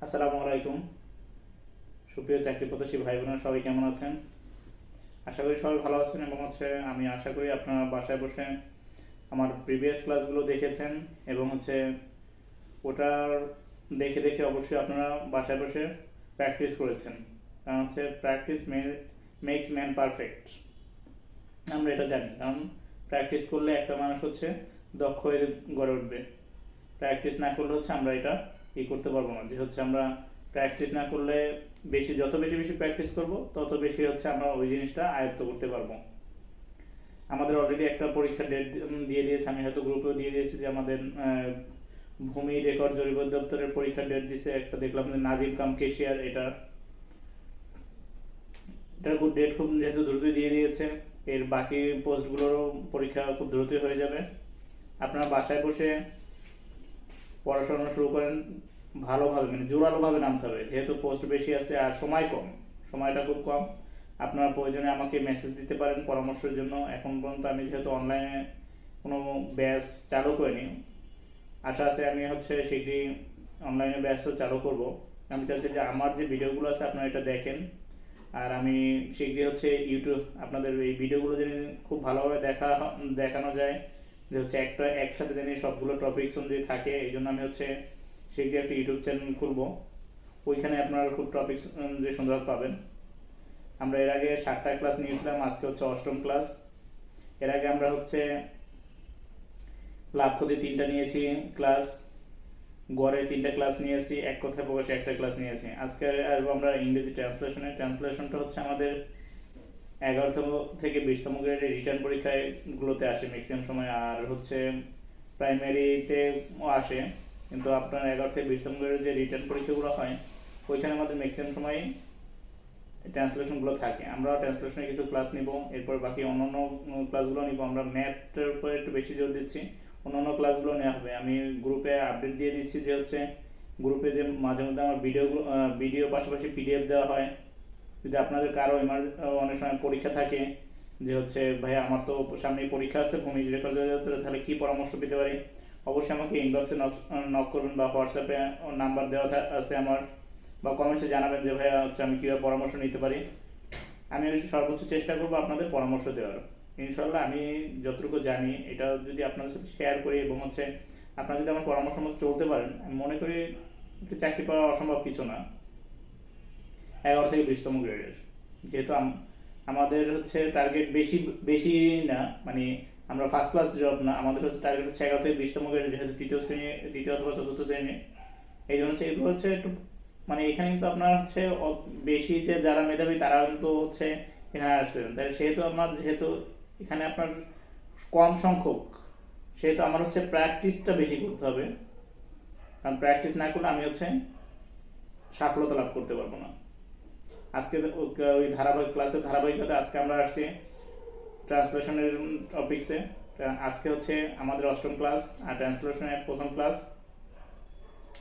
আসসালামু আলাইকুম। সুপ্রিয় চাকরি প্রত্যাশী ভাই বোনেরা সবাই কেমন আছেন? আশা করি সবাই ভালো আছেন এবং আমি আশা করি আপনারা বাসায় বসে আমার প্রিভিয়াস ক্লাসগুলো দেখেছেন এবং ওটার দেখে দেখে অবশ্যই আপনারা বাসায় বসে প্র্যাকটিস করেছেন। কারণ প্র্যাকটিস মেক্স ম্যান পারফেক্ট। আমরা এটা জানি, কারণ প্র্যাকটিস করলে একটা মানুষ দক্ষ হয়ে গড়ে উঠবে। প্র্যাকটিস না করলে আমরা এটা করতে পারবো না, যে আমরা প্র্যাকটিস না করলে যত বেশি বেশি প্র্যাকটিস করব তত বেশি আমরা ওই জিনিসটা আয়ত্ত করতে পারবো। আমাদের অলরেডি একটা পরীক্ষার ডেট দিয়ে দিয়েছে, আমি হয়তো গ্রুপেও দিয়ে দিয়েছি যে আমাদের ভূমি রেকর্ড জরিপ দপ্তরের পরীক্ষার ডেট দিছে। একটা দেখলাম যে নাজিম কাম কেশিয়ার, এটার ডেট খুব যেহেতু দ্রুতই দিয়ে দিয়েছে, এর বাকি পোস্টগুলোরও পরীক্ষা খুব দ্রুতই হয়ে যাবে। আপনারা বাসায় বসে পড়াশোনা শুরু করেন, ভালোভাবে মানে জোরালোভাবে নামতে হবে, যেহেতু পোস্ট বেশি আছে আর সময়টা খুব কম। আপনারা প্রয়োজনে আমাকে মেসেজ দিতে পারেন পরামর্শের জন্য। এখন পর্যন্ত আমি যেহেতু অনলাইনে কোনো ব্যাচ চালু করিনি, আশা আছে আমি শীঘ্রই অনলাইনে ব্যাচও চালু করব। আমি চাচ্ছি যে আমার যে ভিডিওগুলো আছে আপনারা এটা দেখেন, আর আমি শীঘ্রই ইউটিউব আপনাদের এই ভিডিওগুলো যেন খুব ভালোভাবে দেখানো যায়, যে একসাথে যেন সবগুলো টপিকস অনুযায়ী থাকে। এই জন্য আমি শীঘ্রই একটা ইউটিউব চ্যানেল খুলবো, ওইখানে আপনারা খুব টপিকস যে সুন্দর পাবেন। আমরা এর আগে 7টা ক্লাস নিয়েছিলাম, আজকে 8ম ক্লাস। এর আগে আমরা লাভ ক্ষতি 3টা নিয়েছি ক্লাস, গড়ে 3টা ক্লাস নিয়েছি, এক কথায় প্রকাশে একটা ক্লাস নিয়েছি। আজকে আসবো আমরা ইংরেজি ট্রান্সলেশনটা আমাদের 11তম থেকে 20তম গ্রেডের রিটার্ন পরীক্ষায় গুলোতে আসে ম্যাক্সিমাম সময়, আর প্রাইমারিতেও আসে। কিন্তু আপনার 11 থেকে 20তম গ্রেডের যে রিটার্ন পরীক্ষাগুলো হয় ওইখানে আমাদের ম্যাক্সিমাম সময় ট্রান্সলেশনগুলো থাকে। আমরা ট্রান্সলেশনের কিছু ক্লাস নিব, এরপর বাকি অন্যান্য ক্লাসগুলো নিব। আমরা ম্যাথের উপর একটু বেশি জোর দিচ্ছি, অন্যান্য ক্লাসগুলো নেওয়া হবে। আমি গ্রুপে আপডেট দিয়ে দিচ্ছি যে গ্রুপে যে মাঝে মধ্যে আমার ভিডিও পাশাপাশি পিডিএফ দেওয়া হয়। যদি আপনাদের কারো অনেক সময় পরীক্ষা থাকে যে ভাই আমার তো সামনে পরীক্ষা আছে ভূমি রেকর্ড, তাহলে কি পরামর্শ পেতে পারি, অবশ্যই আমাকে ইনবক্সে নক করবেন বা হোয়াটসঅ্যাপে নাম্বার দেওয়া আছে আমার, বা কমেন্টসে জানাবেন যে ভাইয়া আমি কীভাবে পরামর্শ নিতে পারি। আমি সর্বোচ্চ চেষ্টা করবো আপনাদের পরামর্শ দেওয়ার। ইনশাল্লাহ আমি যতটুকু জানি এটা যদি আপনাদের সাথে শেয়ার করি এবং আপনারা যদি আমার পরামর্শ মতো চলতে পারেন, আমি মনে করি চাকরি পাওয়া অসম্ভব কিছু না 11 থেকে 20তম গ্রেডের। যেহেতু আমাদের টার্গেট বেশি বেশি না, মানে আমরা ফার্স্ট ক্লাস জব না, আমাদের টার্গেট 11 থেকে 20তম গ্রেডের, যেহেতু তৃতীয় অথবা চতুর্থ শ্রেণী। এই জন্য এগুলো একটু মানে এখানে কিন্তু আপনার বেশি যে যারা মেধাবী তারা কিন্তু এখানে আসতে পারেন। তাই যেহেতু এখানে আপনার কম সংখ্যক, সেহেতু আমার প্র্যাকটিসটা বেশি করতে হবে। কারণ প্র্যাকটিস না করলে আমি সফলতা লাভ করতে পারবো না। আজকে ওই ধারাবাহিকতা আজকে আমরা আসছি ট্রান্সলেশনের টপিকসে। আজকে আমাদের 8ম ক্লাস, আর ট্রান্সলেশনের প্রথম ক্লাস।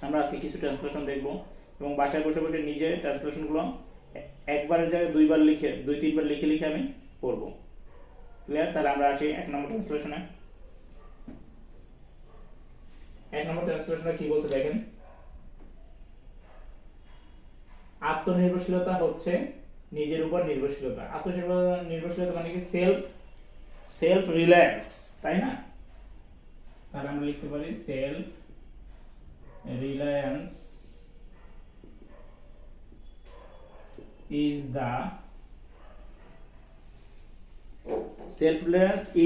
আমরা আজকে কিছু ট্রান্সলেশন দেখব এবং বাসায় বসে বসে নিজে ট্রান্সলেশনগুলো একবারের জায়গায় 2-3বার লিখে আমি পড়বো। ক্লিয়ার? তাহলে আমরা আসি 1 নম্বর ট্রান্সলেশনে। 1 নম্বর ট্রান্সলেশনে কি বলছে দেখেন, আত্মনির্ভরশীলতা নিজের উপর নির্ভরশীলতা। আত্মনির্ভরশীলতা মানে কি? সেলফ রিলায়েন্স, তাই না? তাহলে আমরা লিখতে পারি self reliance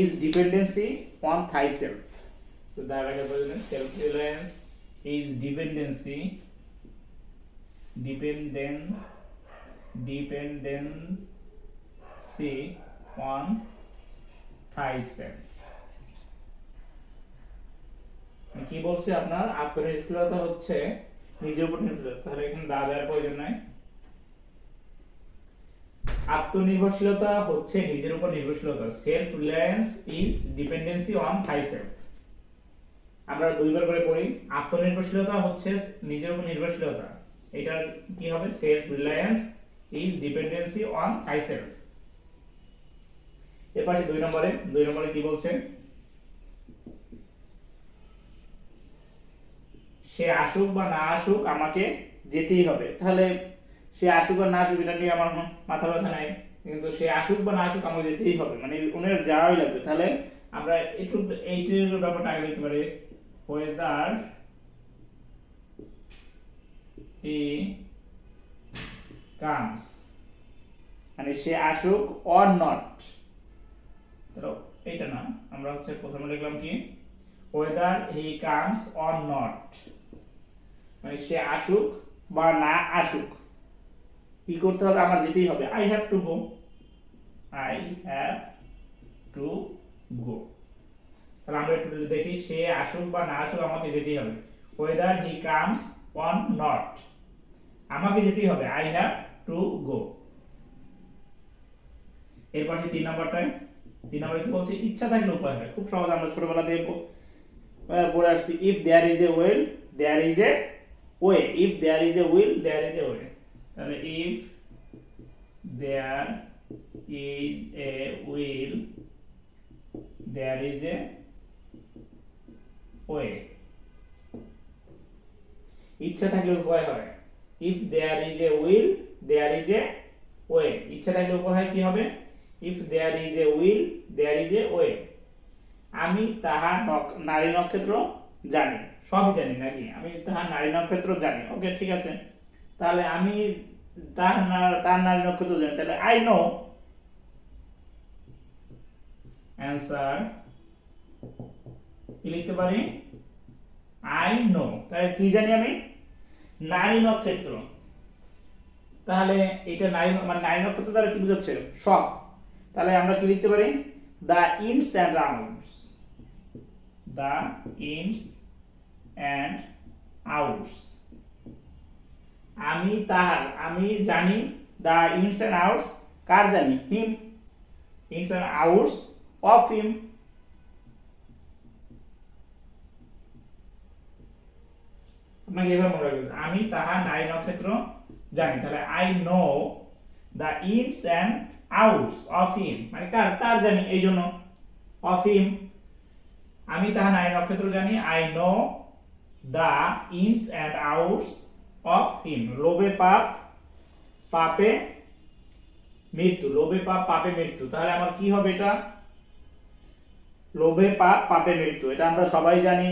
is dependency on thyself. So that self reliance is dependency on thyself. কি বলছে আপনার? আত্মনির্ভরশীলতা নিজের উপর নির্ভরশীলতা। তাহলে এখানে দেওয়ার প্রয়োজন নাই। আত্মনির্ভরশীলতা নিজের উপর নির্ভরশীলতা। Self reliance is dependency on thyself. আমরা 2বার করে পড়ি। আত্মনির্ভরশীলতা নিজের উপর নির্ভরশীলতা, এটা কি হবে? Self reliance is dependency on thyself. এর পাশে 2 নম্বরে কি বলছে? সে আসুক বা না আসুক আমাকে যেতেই হবে। তাহলে সে আসুক আর না আসুক এটা নিয়ে আমার মাথা ব্যথা নাই, কিন্তু সে আসুক বা না আসুক আমাকে যেতেই হবে, মানে ওনার যাওয়াই লাগবে। তাহলে আমরা একটু এইটার ব্যাপারটা আগে দেখতে পারি, ওয়েদার হি কামস, মানে সে আসুক অর নট। তো এইটা না, আমরা হচ্ছে প্রথমে লিখলাম কি whether he comes or not, মানে সে আসুক বা না আসুক কি করতে হবে, আমার যেতেই হবে। I have to go, I have to go. তাহলে আমরা একটু দেখি, সে আসুক বা না আসুক আমাকে যেতেই হবে। Whether he comes or not, আমাকে যেতেই হবে, আই হ্যাভ টু গো। এরপর সে 3 নম্বরটায়, 3 নম্বরে কি বলছে, ইচ্ছা থাকলে উপায় হয়। খুব সহজ, আমরা ছোটবেলা থেকে পড়ে আসছি, if there is a will there is a way, if there is a will there is a way. তাহলে if there is a will there is a way, ইচ্ছা থাকলে উপায় হয়। If there is a will there is a way, ইচ্ছা থাকলে উপায় হয় কি হবে, if there is a will there is a way. আমি তাহার নারী নক্ষত্র জানি, সবই জানি নাকি, আমি তাহার নারী নক্ষত্র জানি। ওকে ঠিক আছে, তাহলে আমি তার নারী নক্ষত্র জানি, তাহলে আই নো অ্যান্সার কি লিখতে পারি, আই নো। তাহলে কি জানি আমি, নারী নক্ষত্র। তাহলে এটা নারী মানে নারী নক্ষত্র দ্বারা কি বোঝাচ্ছে, সব। তাহলে আমরা কি লিখতে পারি, the ins and outs, the ins and outs. আমি তাহার, আমি জানি, দা ইনস অ্যান্ড আউটস কার জানি, him, ins and outs of him. আপনাকে এবার মনে রাখবেন, আমি তাহার নারী নক্ষত্র জানি, তাহলে I know the ins and outs of him, মানে কার, তার জানি, এই জন্য অফ হিম। আমি তাহার নারী নক্ষত্র জানি, I know the ins and outs of him. লোভে পাপ পাপে মৃত্যু, লোভে পাপ পাপে মৃত্যু। তাহলে আমার কি হবে, এটা লোভে পাপ পাপে মৃত্যু, এটা আমরা সবাই জানি,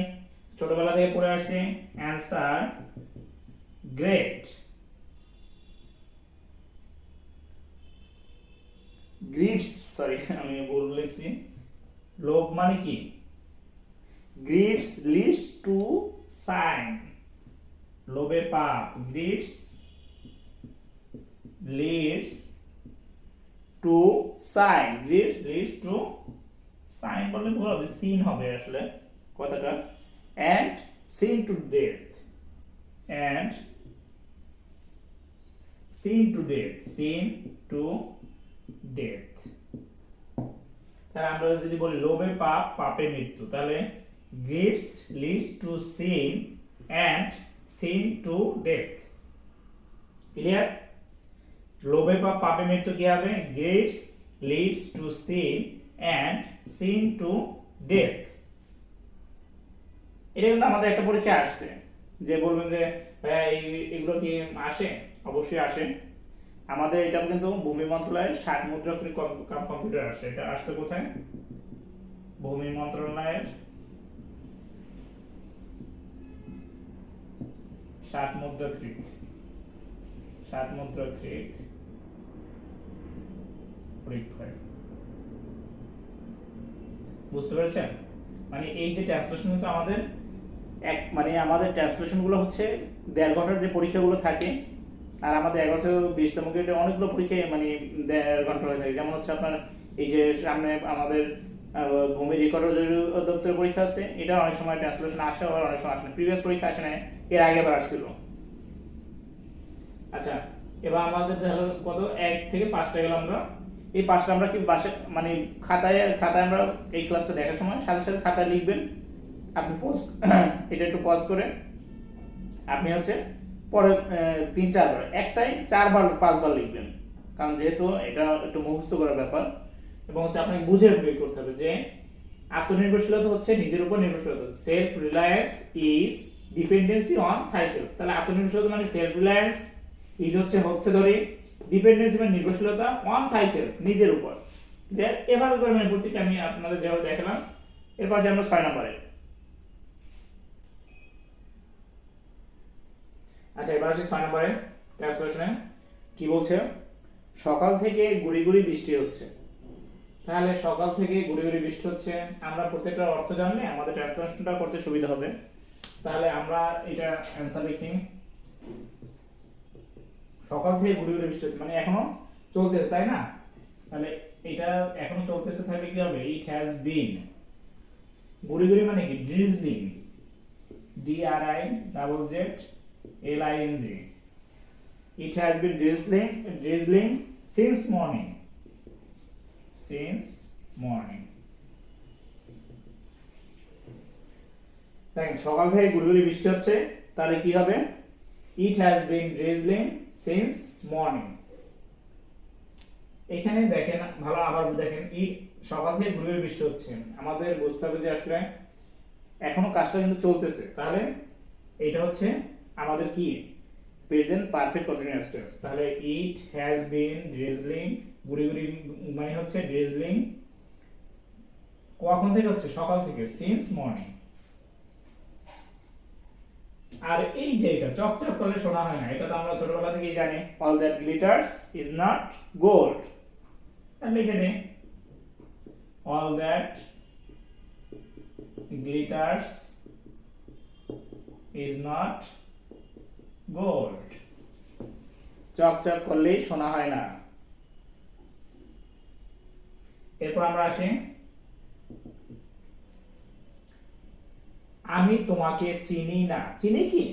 ছোটবেলা থেকে পড়ে আসছি। অ্যান্সার গ্রেট, গ্রিডস, সরি আমি ভুল লিখছি, লোভ মানে কি, গ্রিডস লিডস টু সাইন, লোভে পাপ, greeds leads to sin, greeds leads to sin বললে ভুল হবে, সিন হবে আসলে কথাটা, and sin to death, and sin to death, sin to death। তাহলে আমরা যদি বলি লোভে পাপ পাপে মৃত্যু, তাহলে greed leads to sin and sin to death। Clear, লোভে পাপ পাপে মৃত্যু কি হবে, greed leads to sin and sin to death। এটা কিন্তু আমাদের একটা পরীক্ষা আসছে, যে বলবেন যে এগুলো কি আসে, অবশ্যই আসে। আমাদের এটা কিন্তু ভূমি মন্ত্রণালয়ের 60 মুদ্রাক্ষরিক কম্পিউটার আসে, এটা আসছে কোথায়, ভূমি মন্ত্রণালয়ের 60 মুদ্রাক্ষরিক পরীক্ষায়। বুঝতে পেরেছেন, মানে এই যে ট্রান্সলেশন কিন্তু আমাদের মানে আমাদের ট্রান্সলেশন গুলো হচ্ছে 1.5 ঘন্টার যে পরীক্ষাগুলো থাকে, আর আমাদের 11 থেকে 20তম গ্রেডে অনেকগুলো পরীক্ষা মানে 1.5 ঘন্টা হয়ে থাকে। যেমন হচ্ছে আপনার এই যে সামনে আমাদের ভূমি রেকর্ড দপ্তরের পরীক্ষা আছে, এটা অনেক সময় ট্রান্সলেশন আসে, আবার অনেক সময় আসে না, প্রিভিয়াস পরীক্ষা আসে না, এর আগে আবার আসছিল। আচ্ছা, এবার আমাদের কত 1 থেকে 5টা গেল, আমরা এই 5টা আমরা কি বাসে মানে খাতায় আমরা এই ক্লাসটা দেখার সময় সাথে সাথে খাতায় লিখবেন। আপনি পজ এটা একটু পজ করে আপনি হচ্ছে পরে 3-4 বার, একটাই 4 বার 5 বার লিখবেন, কারণ যেহেতু এটা একটু মুখস্থ করার ব্যাপার, এবং হচ্ছে আপনাকে বুঝে বের করতে হবে যে আত্মনির্ভরশীলতা হচ্ছে নিজের উপর নির্ভরশীলতা। Self reliance is dependency on thyself. তাহলে আত্মনির্ভরশীলতা মানে সেলফ রিলায়েন্স, ইজ হচ্ছে ধরে ডিপেন্ডেন্সি মানে নির্ভরশীলতা অন থাইসেলফ নিজের উপর। এভাবে করে মানে প্রত্যেকটা আমি আপনাদের যেভাবে দেখালাম। এরপর যে আমরা 6 নম্বরে, আচ্ছা এবার আসি 6 নম্বরে ট্রান্সলেশনে কি বলছে, সকাল থেকে গুড়ি গুড়ি বৃষ্টি হচ্ছে। তাহলে সকাল থেকে গুড়ি গুড়ি বৃষ্টি হচ্ছে, আমরা প্রত্যেকটার অর্থ জানলে আমাদের ট্রান্সলেশনটা করতে সুবিধা হবে। তাহলে আমরা এটা অ্যানসার লিখি, সকাল থেকে গুড়ি গুড়ি বৃষ্টি হচ্ছে মানে এখনো চলতেছে, তাই না? তাহলে এটা এখনো চলতেছে থাকলে কি হবে, ইট হ্যাজ বিন, গুড়ি গুড়ি মানে কি drizzling, D R I double Z L I N G, it has been drizzling since morning, দেখেন সকাল থেকে গুড়ি গুড়ি বৃষ্টি হচ্ছে, তাহলে কি হবে, it has been drizzling since morning। এখানে দেখেন ভালো, আবার দেখেন সকাল থেকে গুড়ি গুড়ি বৃষ্টি হচ্ছে, আমাদের বুঝতে হবে যে আসলে এখনো কাজটা কিন্তু চলতেছে। তাহলে এটা হচ্ছে আমাদের কি প্রেজেন্ট পারফেক্ট কন্টিনিউয়াস টেন্স। তাহলে ইট হ্যাজ বিন ড্রিজলিং, গুড়ি গুড়ি মানে হচ্ছে ড্রিজলিং কখন থেকে হচ্ছে, সকাল থেকে, সিন্স মর্নিং। আর এই যে এটা চকচক করলে শোনা হয় না, এটা তো আমরা ছোটবেলা থেকেই জানি, all that glitters is not gold. তাহলে লিখে দিই, all that glitters is not gold, চকচক করলেই শোনা হয় না। এরপর আমরা আসি, আমি তোমাকে চিনি না। চিনি কি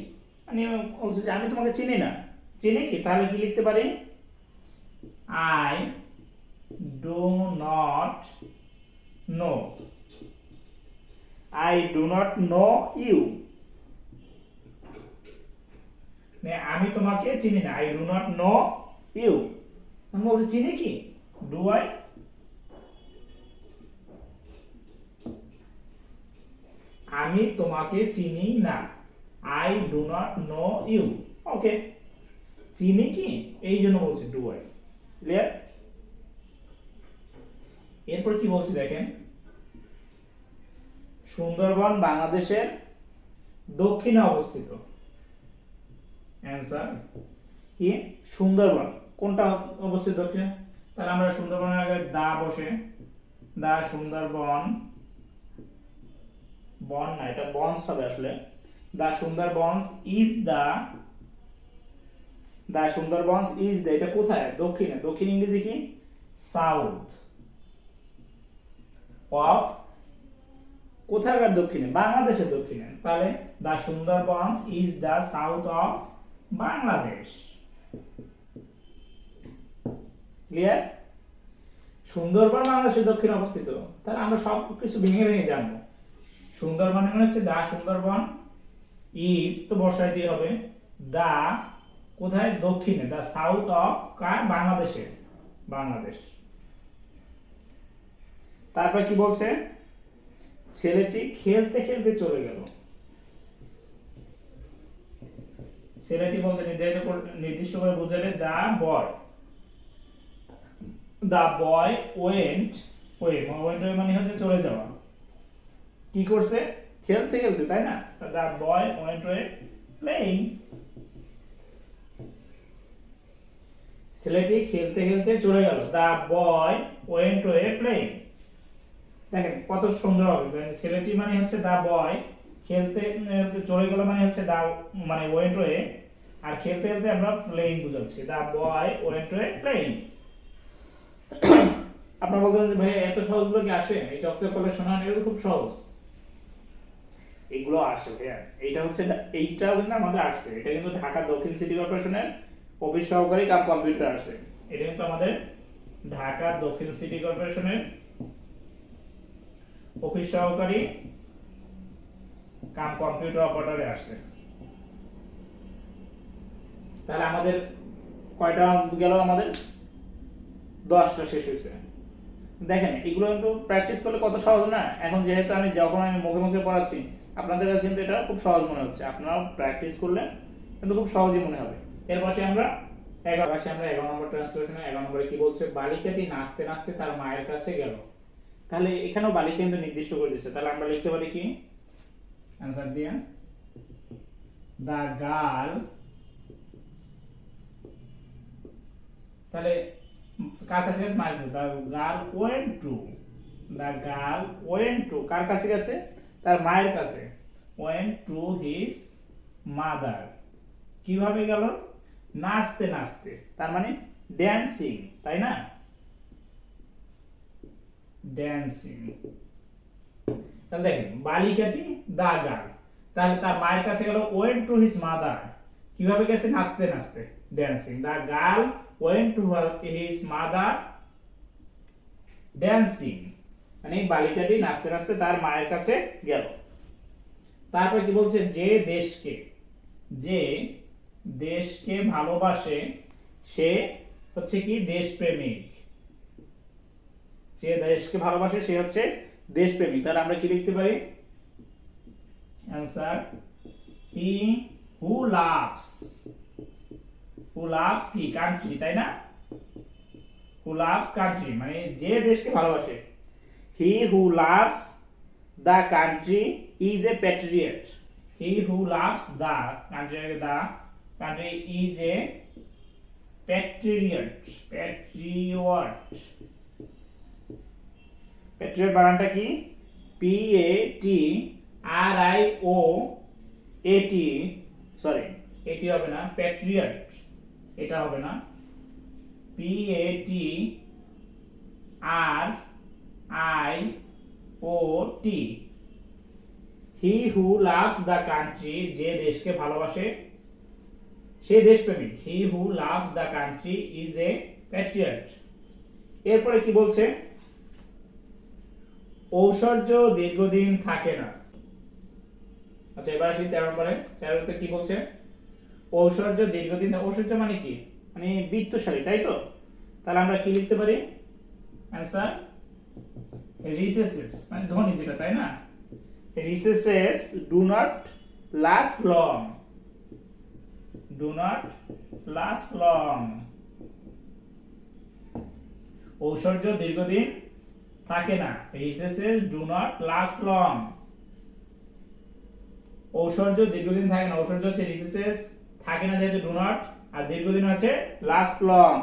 মানে আমি তোমাকে চিনি না, চিনি কি, তাহলে কি লিখতে পারি, I do not know, I do not know you, আমি তোমাকে চিনি না, I do not know you. আমি বলছি চিনি কি, ডু আই, আমি তোমাকে চিনি না, I do not know you. Okay, চিনি কি এই জন্য বলছি ডু আই, ক্লিয়ার? এরপর কি বলছি দেখেন, সুন্দরবন বাংলাদেশের দক্ষিণে অবস্থিত। অ্যানসার কি, সুন্দরবন কোনটা অবস্থিত দক্ষিণে, তাহলে আমরা সুন্দরবনের আগে দা বসে, দা সুন্দরবন, বন না এটা বনস হবে আসলে, the Sundarbans is the Sundarbans is the, এটা কোথায়, দক্ষিণে, দক্ষিণ ইংরেজি কি, সাউথ অফ, কোথাকার দক্ষিণে, বাংলাদেশের দক্ষিণে। তাহলে the Sundarbans is the south of Bangladesh, clear? Sundarban বাংলাদেশের দক্ষিণে অবস্থিত, তাহলে আমরা সব কিছু ভেঙে ভেঙে জানবো। সুন্দরবন মানে হচ্ছে দা সুন্দরবন, ইজ তো বসাই দিয়ে হবে, দা কোথায়, দক্ষিণে, দা সাউথ অফ কার, বাংলাদেশের, বাংলাদেশ। তারপর কি বলছে, ছেলেটি খেলতে খেলতে চলে গেল। ছেলেটি বলছে নির্দিষ্ট করে বোঝালে দা বয়, দা বয় ওয়েন্ট ওয়ে মানে হচ্ছে চলে যাওয়া, কি করছে, খেলতে খেলতে, তাই না? দা বয় ওয়েন্ট ওয়ে প্লেইং, ছেলেটি খেলতে খেলতে চলে গেল, দা বয় ওয়েন্ট ওয়ে প্লেইং। দেখেন কত সুন্দর হবে, ছেলেটি মানে হচ্ছে দা বয়, খেলতে চলে গেল মানে হচ্ছে দা মানে ওয়েন্ট ওয়ে, আর খেলতে খেলতে আমরা প্লেইং বুঝাচ্ছি, দা বয় ওয়েন্ট ওয়ে প্লেইং। আপনারা বলতেন যে ভাই এত সহজ গুলো কি আসে, এই চকচক করলে শোনা, এটা খুব সহজ, এগুলো আসে ভাইয়া। এইটা হচ্ছে, এইটাও কিন্তু আমাদের আসছে, এটা কিন্তু ঢাকা দক্ষিণ সিটি কর্পোরেশনের অফিস সহকারী কাম কম্পিউটার আসছে, এটা কিন্তু আমাদের ঢাকা দক্ষিণ সিটি কর্পোরেশনের অফিস সহকারী কাম কম্পিউটার অপারেটরে আসছে। তাহলে আমাদের কয়টা গেল, আমাদের 10টা শেষ হয়েছে। দেখেন এগুলো কিন্তু প্র্যাকটিস করলে কত সহজ না। এখন যেহেতু আমি যখন আমি মুখে মুখে পড়াচ্ছি, আপনাদের কাছে কিন্তু এটা খুব সহজ মনে হচ্ছে, আপনারাও প্র্যাকটিস করলে কিন্তু খুব সহজই মনে হবে। এর পাশে আমরা 11 নম্বর ট্রান্সলেশনে 11 নম্বরে কি বলছে, বালিকাটি নাচতে নাচতে তার মায়ের কাছে গেল। তাহলে এখানেও বালিকা কিন্তু নির্দিষ্ট করে দিচ্ছে, তাহলে আমরা লিখতে পারি কি অ্যানসার দিয়ে, দা গার্ল, তাহলে কার কাছে গেছে, মায়ের কাছে, the girl went to, the girl went to কার কাছে গেছে, তার মায়ের কাছে, ওয়েন্ট টু হিজ মাদার, কিভাবে গেল, নাচতে নাচতে, তার মানে ড্যান্সিং, তাই না, ড্যান্সিং। তাহলে দেখেন বালিকাটি দা গার্ল, তাহলে তার মায়ের কাছে গেল, ওয়েন্ট টু হিজ মাদার, কিভাবে গেছে, নাচতে নাচতে, dancing, the girl went to his mother dancing, মানে বালিকাটি নাচতে নাচতে তার মায়ের কাছে গেল। তারপর কি বলছে, যে দেশকে ভালোবাসে সে হচ্ছে কি দেশপ্রেমিক, যে দেশকে ভালোবাসে সে হচ্ছে দেশপ্রেমিক। তাহলে আমরা কি লিখতে পারি, आंसर হি হু লাভস কি কান্ট্রি, তাই না, হু লাভস কান্ট্রি মানে যে দেশকে ভালোবাসে, he who loves the country is a patriot, he who loves the country is a patriot, patriot বানানটা কি, P A T R I O A T, sorry এটি হবে না, প্যাট্রিয়ট এটা হবে না, P A T R I O T, he who loves the country যে দেশকে ভালোবাসে সে দেশপ্রেমিক, he who loves the country is a patriot. এরপরে কি বলছে, ঐশ্বর্য দীর্ঘদিন থাকে না। আচ্ছা এবার আসি 13 নম্বরে, 13তে কি বলছে, ঐশ্বর্য দীর্ঘদিন, ঐশ্বর্য মানে কি, মানে বিত্তশালী, তাই তো, তাহলে আমরা কি লিখতে পারি, आंसर রিসেসেস মানে ধনী যেটা, তাই না, riches do not last long, ঐশ্বর্য দীর্ঘদিন থাকে না, riches do not last long, ঐশ্বর্য দীর্ঘদিন থাকে না, ঐশ্বর্য হচ্ছে রিসেসেস, থাকে না যেহেতু ডু নট, আর দীর্ঘদিন আছে লাস্ট লং।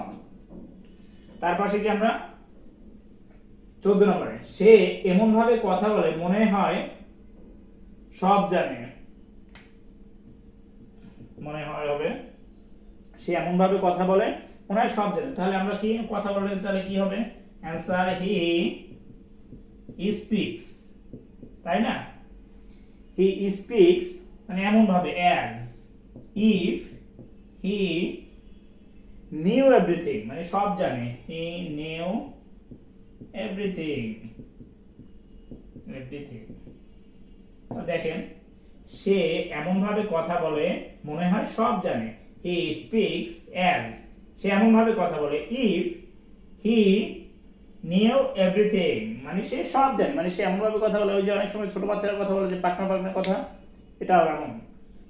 তার পাশে কি আমরা 14 নম্বরে, সে এমন ভাবে কথা বলে মনে হয় সব জানে, মনে হয় হবে, সে এমন ভাবে কথা বলে মনে হয় সব জানে। তাহলে আমরা কি কথা বললে তাহলে কি হবে, आंसर হি স্পিক্স, তাই না, হি স্পিক্স মানে এমন ভাবে, as if he knew everything মানে সব জানে, হি নিউ এভরিথিং, দেখেন সে এমন ভাবে কথা বলে মনে হয় সব জানে, হি স্পিক্স অ্যাজ, সে এমন ভাবে কথা বলে, ইফ হি নিউ এভরিথিং মানে সে সব জানে, মানে সে এমন ভাবে কথা বলে, ওই যে অনেক সময় ছোট বাচ্চারা কথা বলে যে পাকনা পাকনা কথা, এটাও এমন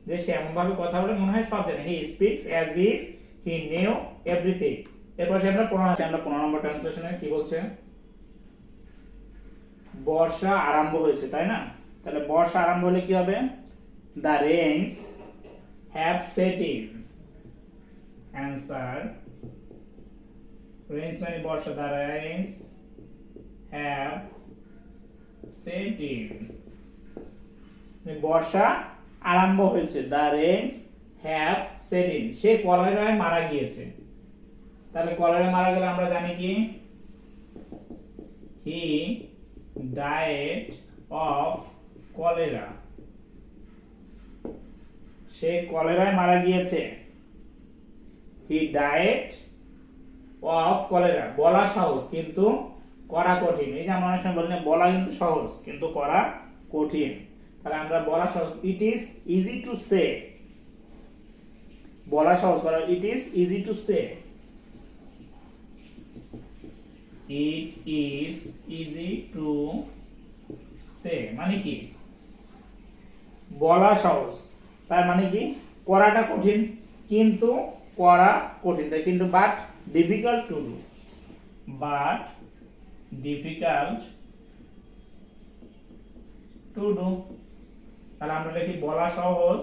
যে সে এমন ভাবে কথা বলে মনে হয় সব জানে, he speaks as if he knew everything. এরপর আমরা 15 নম্বর ট্রান্সলেশনে কি বলছে, বর্ষা আরম্ভ হয়েছে, তাই না, তাহলে বর্ষা আরম্ভ হলে কি হবে, the rains have set in, answer rains মানে বর্ষা, the rains have set in বর্ষা আরম্ভ হয়েছে, the rains have set in, সে কলেরায় মারা গিয়েছে। তাহলে কলেরায় মারা গেলে আমরা জানি কি, he died of cholera, সে কলেরায় মারা গিয়েছে, he died of cholera, বলা সহজ কিন্তু করা কঠিন, এই যে আমরা অনেক সময় বলি না বলা কিন্তু সহজ কিন্তু করা কঠিন, তাহলে আমরা বলা সহজ, it is easy to say, বলা সহজ করা, it is easy to say, it is easy to say মানে কি, বলা সহজ, তার মানে কি করাটা কঠিন, কিন্তু করা কঠিন, তাই কিন্তু but difficult to do, but difficult to do. তাহলে আমরা লিখি বলা সহজ,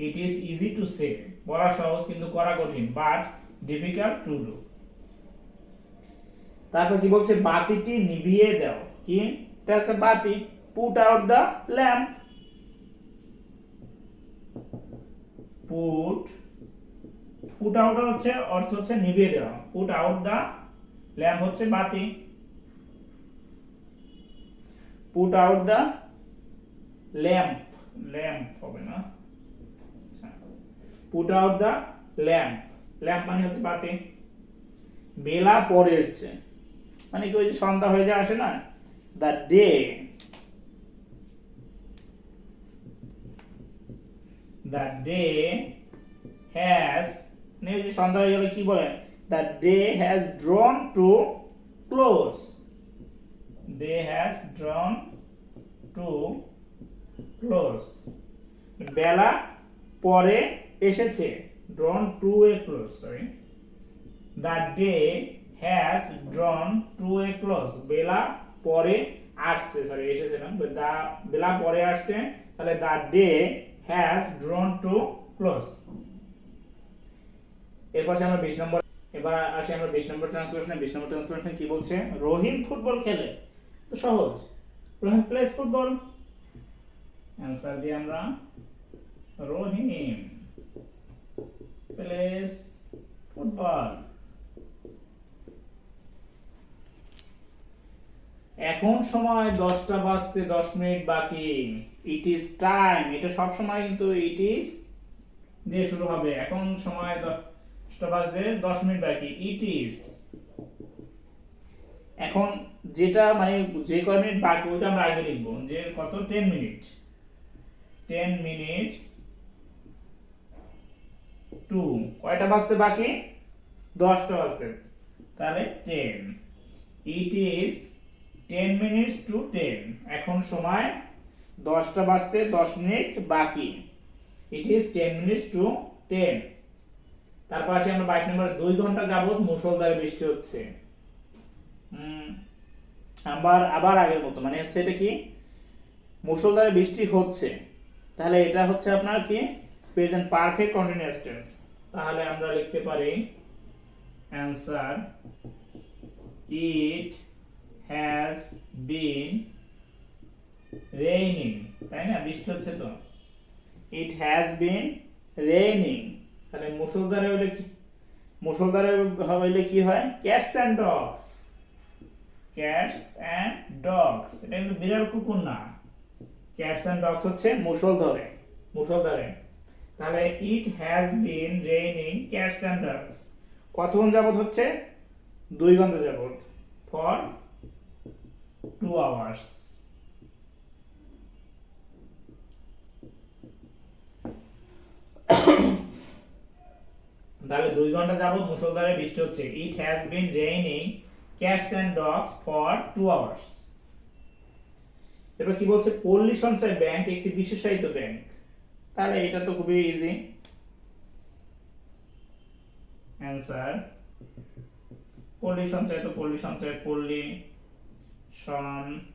it is easy to say, বলা সহজ কিন্তু করা কঠিন, বাট ডিফিকাল্ট টু ডু। তারপর কি বলছে, বাতিটি নিভিয়ে দাও, কি এটা একটা বাতি, put out the lamp, put out হচ্ছে অর্থ হচ্ছে নিভিয়ে দেওয়া, পুট আউট দা ল্যাম্প হচ্ছে বাতি, put out the lamp, lamp হবে না, put out the lamp, lamp মানে হচ্ছে বাতি। বেলা পরে এসছে, মানে কি ওই যে সন্ধ্যা হয়ে যায় আসে না, the day, the day has, মানে ওই যে সন্ধ্যা হয়ে গেলে কি বলে, the day has drawn to close, day has drawn to close, বেলা পরে এসেছে, drawn to a close, sorry, the day has drawn to a close, বেলা পরে আসছে, সরি এসেছে না, দা বেলা পরে আসছে, তাহলে the day has drawn to close. এরপর আমরা 20 নম্বর, এবার আসি আমরা 20 নম্বর ট্রান্সলেশনে। 20 নম্বর ট্রান্সলেশনে কি বলছে, রহিম ফুটবল খেলে, তো সহজ, রহিম প্লেস ফুটবল, অ্যানসার দিই আমরা রহিম প্লেস ফুটবল। এখন সময় 10টা বাজতে 10 মিনিট বাকি, ইট ইজ টাইম, এটা সব সময় কিন্তু ইট ইজ দিয়ে শুরু হবে, এখন সময় 10টা বাজতে 10 মিনিট বাকি, ইট ইজ, এখন যেটা মানে যে কয় মিনিট বাকি ওটা আমরা আগে লিখবো, যে কত 10 মিনিট, 10 মিনিটস টু, কয়টা বাজতে বাকি, 10টা বাজতে, তাহলে 10, ইট ইজ 10 মিনিটস টু 10, এখন সময় 10টা বাজতে 10 মিনিট বাকি, ইট ইজ 10 মিনিটস টু 10। তারপর আসি আমরা 22 নম্বর, 2 ঘন্টা যাবত মুষলধারে বৃষ্টি হচ্ছে, আবার আগের মতো, মানে হচ্ছে এটা কি মুষলধারে বৃষ্টি হচ্ছে, তাহলে এটা হচ্ছে আপনার কি প্রেজেন্ট পারফেক্ট কন্টিনিউয়াস টেন্স, তাহলে আমরা লিখতে পারি answer it has been raining, তাই না, বৃষ্টি হচ্ছে তো, ইট হ্যাজ বিন রেইনিং, তাহলে মুষলধারে হলে কি, মুষলধারে হইলে কি হয়, cats and dogs, cats and dogs, এটা কিন্তু বিড়াল কুকুর না, ক্যাটস এন্ড ডগস হচ্ছে মুষলধারে, মুষলধারে, তাহলে it has been raining cats and dogs, কতক্ষণ যাবত হচ্ছে, 2 ঘন্টা যাবত, ফর 2 আওয়ার্স। তাহলে 2 ঘন্টা যাবত মুষলধারে বৃষ্টি হচ্ছে, it has been raining cats and dogs for 2 hours. এবার কি বলছে, পল্লী সঞ্চয় ব্যাংক একটি বিশেষায়িত ব্যাংক, তাহলে এটা তো খুবই ইজি, অ্যানসার পল্লী সঞ্চয়, তো পল্লী সঞ্চয়, পল্লী সঞ্চয়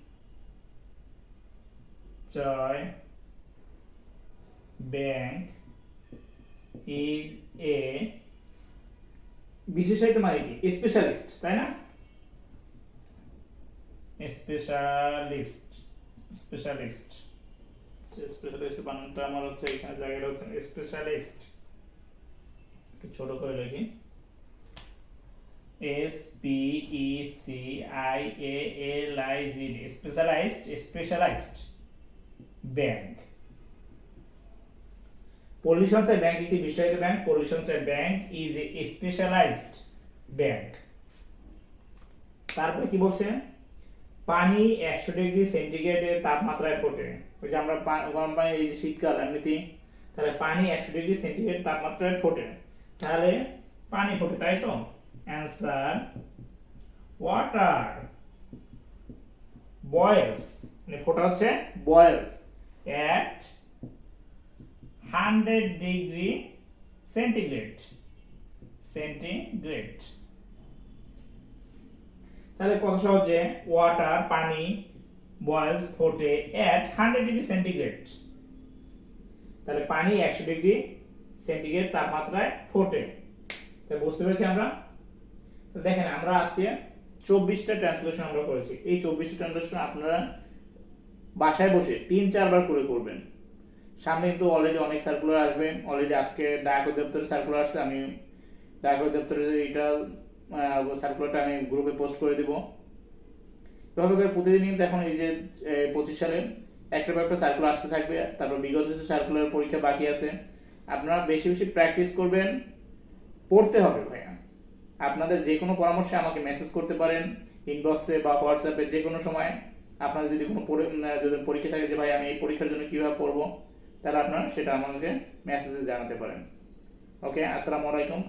ব্যাংক ইজ এ বিশেষায়িত মানে কি, স্পেশালিস্ট, তাই না, স্পেশালিস্ট, স্পেশালিস্ট, স্পেশালিস্ট বানানটা আমার হচ্ছে এখানে জায়গাটা হচ্ছে স্পেশালিস্ট, একটু ছোট করে লিখি, SPECIALIST, specialised, specialised bank. Palli Sanchay bank একটি বিশেষায়িত bank, Palli Sanchay bank is a specialised bank. তারপরে কি বলছে, পানি 100 ডিগ্রি সেন্টিগ্রেডের তাপমাত্রায় ফোটে, ওই যে আমরা গরম পানি, এই যে শীতকাল এমনিতেই, তাহলে পানি 100 ডিগ্রি সেন্টিগ্রেড তাপমাত্রায় ফোটে, তাহলে পানি ফোটে, তাই তো, অ্যানসার ওয়াটার বয়েলস, মানে ফোটা হচ্ছে বয়েলস এট 100 ডিগ্রি সেন্টিগ্রেড। তাহলে কত সহজে ওয়াটার পানি বয়েলস ফোটে এট 100 ডিগ্রি সেন্টিগ্রেড। তাহলে পানি 100 ডিগ্রি সেন্টিগ্রেড তাপমাত্রায় ফোটে। তাই বুঝতে পেরেছি আমরা। তো দেখেন আমরা আজকে 24টা ট্রান্সলেশন আমরা করেছি। এই 24টা ট্রান্সলেশন আপনারা বাসায় বসে 3-4 বার করে করবেন। সামনে কিন্তু অলরেডি অনেক সার্কুলার আসবে। অলরেডি আজকে ডাক অধিদপ্তরের সার্কুলার আসছে, আমি ডাক অধিদপ্তরের এটা সার্কুলারটা আমি গ্রুপে পোস্ট করে দিব। এভাবে করে প্রতিদিন কিন্তু এখন এই যে 25 সালে একটা পর একটা সার্কুলার আসতে থাকবে। তারপর বিগত কিছু সার্কুলার পরীক্ষা বাকি আছে। আপনারা বেশি বেশি প্র্যাকটিস করবেন, পড়তে হবে ভাইয়া। আপনাদের যে কোনো পরামর্শে আমাকে মেসেজ করতে পারেন, ইনবক্সে বা হোয়াটসঅ্যাপে যে কোনো সময়। আপনাদের যদি কোনো যদি পরীক্ষা থাকে যে ভাই আমি এই পরীক্ষার জন্য কিভাবে পড়বো, তাহলে আপনারা সেটা আমাকে মেসেজে জানাতে পারেন। ওকে, আসসালামু আলাইকুম।